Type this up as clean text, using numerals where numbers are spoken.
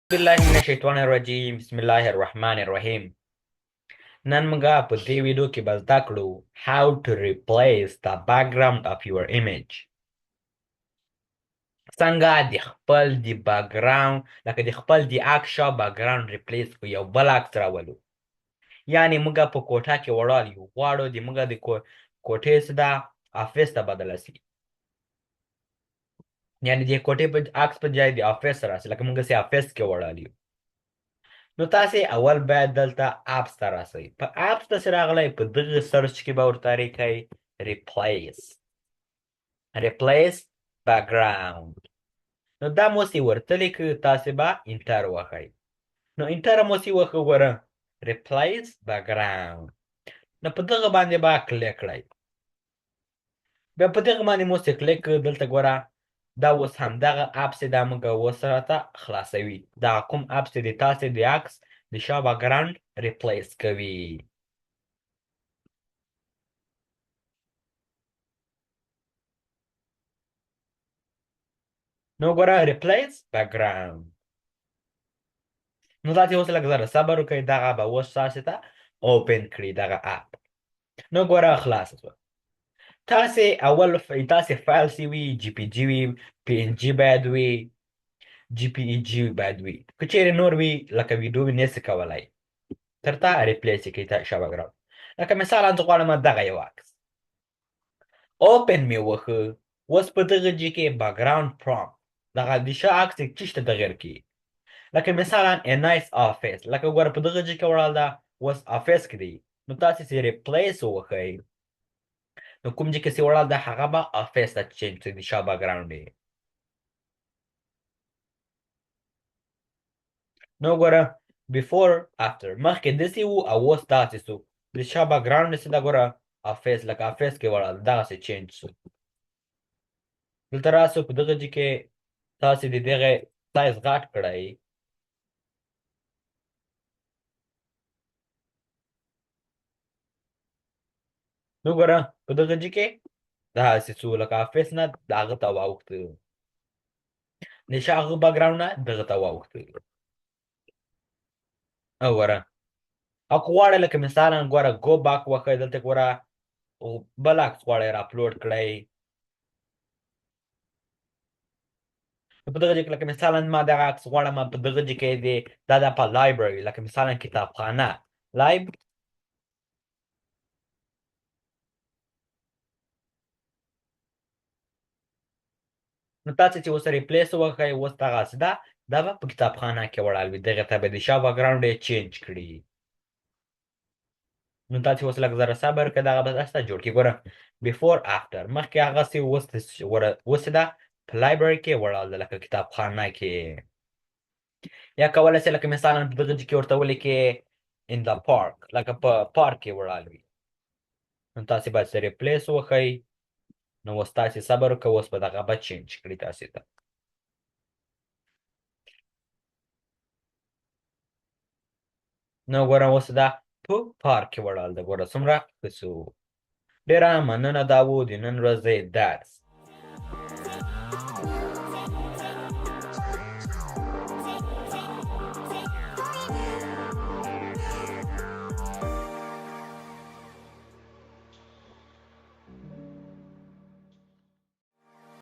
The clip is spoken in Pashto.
بالله من الشیطان الرجیم بسم الله الرحمن الرحیم نن موږ په دې ویډیو کې به زده کړو how to replace the background of your image څنګه د خپل د background لکه د خپل د عکس شا background replace کړو یو بل عکس راولو یعنی موږ په کوټه کې وړال یو غواړو د موږ د کوټې څه ده افیس ته بدله سي یعنی د کوټې په عکس په ځای د افیس راسي لکه موږ سي افیس کې وړال یو نو تاسې اول باید دلته اپس ته راسئ په اپس ته چې راغلی په دغه سرچ کې به ورته لیکئ replace background نو دا مو چې ورته لیکه تاسې به انټر وهئ نو انټر مو چې وښه ګوره replace background نو په دغه باندې به کلیک کړئ بیا په دغه باندې مو چې کلیک کړ دلته ګوره دا اوس همدغه اپس دا موږ اوس راته خلاصوي دا کوم اپس د تاسې د عکس د شا background replace کوي نو ګوره replace background نو تاسې اوس لږ زره صبر وکړئ دغه به اوس تاسې ته اوپن کړي دغه اپ نو ګوره خلاصه شوه تاسې اول تاسې فایل چې وي جی پی جي وي پی ان جي باید وي جی پی ای جي باید وي که چیرې نور وي لکه ویډیو وي نسي کولی ترته ریپلیس یې کوي شا background لکه مثالا زه غواړم دغه یو عکس اوپن مې وښه اوس په دغه جي کې background prompt دغه د شا عکس یې چی شته تغیر کړي لکه مثلا a nice office لکه ګوره په دغه جي کې وړال ده اوس افیس کې دی نو تاسې چې ریپلیس ووښئ نو کوم جي کې چې وړال ده هغه به افیس ته چینج شي د شا background یې نو ګوره before after مخکې داسې وو او اوس داسې سو د شا background چې ده ګوره افیس لکه افیس کې وړال دغسې چینج سو دلته راسو په دغه جي کې تاسې د دغه سایز غټ کړئ نو ګوره په دغه جي کې داسې څو لکه افیس نه د هغه ته واوښته د شا هغه background نه دغه ته واوښته او ګوره او که غواړئ لکه مثالا ګوره go back وښئ دلته ګوره بل عکس غواړئ راپلوډ کړئ په دغه جي کې لکه مثالا ما دغه عکس غواړم په دغه جي کې دی دا ده په لایبرري لکه مثالا کتابخانه نو تاسې چې اوس ریپلیس وکړئ اوس دغسې ده دا به په کتابخانه کې وړل وي دغې ته به د شا background یې چینج کړي نو تاسې اوس لږ زره صبر کړئ دغه به تاسو ته جوړ کړي ګوره before after مخکې هغسې اوس ده په لایبرري کې وړل ده لکه کتابخانه کې یا کولی سئ لکه مثالا په دغه جي کې ورته ولیکې in the park لکه په پارک کې وړل وي نو تاسې باید ریپلیس وښئ نو اوس تاسې صبر وکړئ اوس به دغه به چینج کړي تاسې ته نو ګوره اوس دا په پارک کې وړل ده ګوره څومره ښه سو ډېره مننه دا و د نن ورځې درس